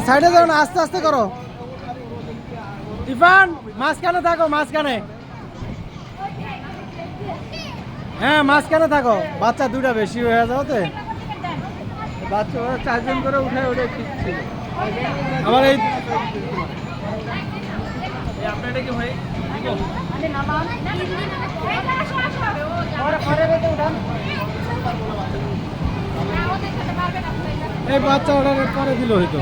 সাইডে যাও না, আস্তে আস্তে করো। ইরফান মাঝখানে থাকো, মাঝখানে। হ্যাঁ মাঝখানে থাকো, বাচ্চা দুটা বেশি হয়ে যাও তো। বাচ্চা ওরা 4 জন করে উঠে উঠে ঠিক ছিল। আমার এই আপনারা কি ভাই এই বাচ্চা অর্ডারের পরে দিল হয়তো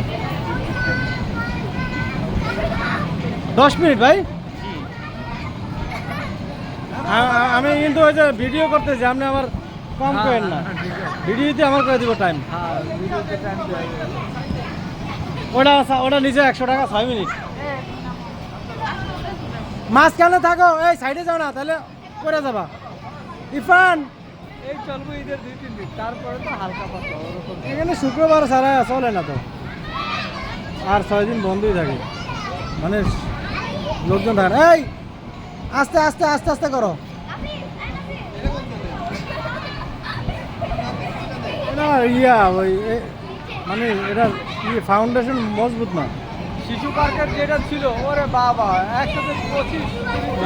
10 মিনিট ভাই। আমি কিন্তু ওই যে ভিডিও করতেছি, আপনি আমার কম করেন না, ভিডিওতে আমার করে দিব টাইম। ওটা নিচে 100 টাকা 6 মিনিট। মাঝখানে থাকো, এই সাইডে যাও না, তাহলে করে যাবা। ইরফান এই চলবো ঈদের 2-3 দিন, তারপরে তো হালকা পাতলা ওরকম। এখানে শুক্রবার ছাড়া চলে না তো, আর 6 দিন বন্ধই থাকে, মানে লোকজন থাকে। এই আস্তে আস্তে আস্তে আস্তে করো। এটা ওই মানে এটা ফাউন্ডেশন মজবুত না। শিশু পার্কের যেটা ছিল, ওরে বাবা, একসাথে 25-30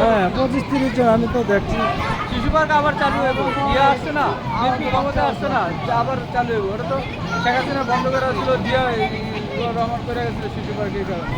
হ্যাঁ 25-30 জন আমি তো দেখছি। শিশু পার্ক আবার চালু হইব, দিয়া আসছে না, বিএনপি ক্ষমতা আসছে না, আবার চালু হইব। ওটা তো শেখ হাসিনা বন্ধ করা ছিল, দিয়া রহমান করে গেছিল শিশু পার্কের কারণে।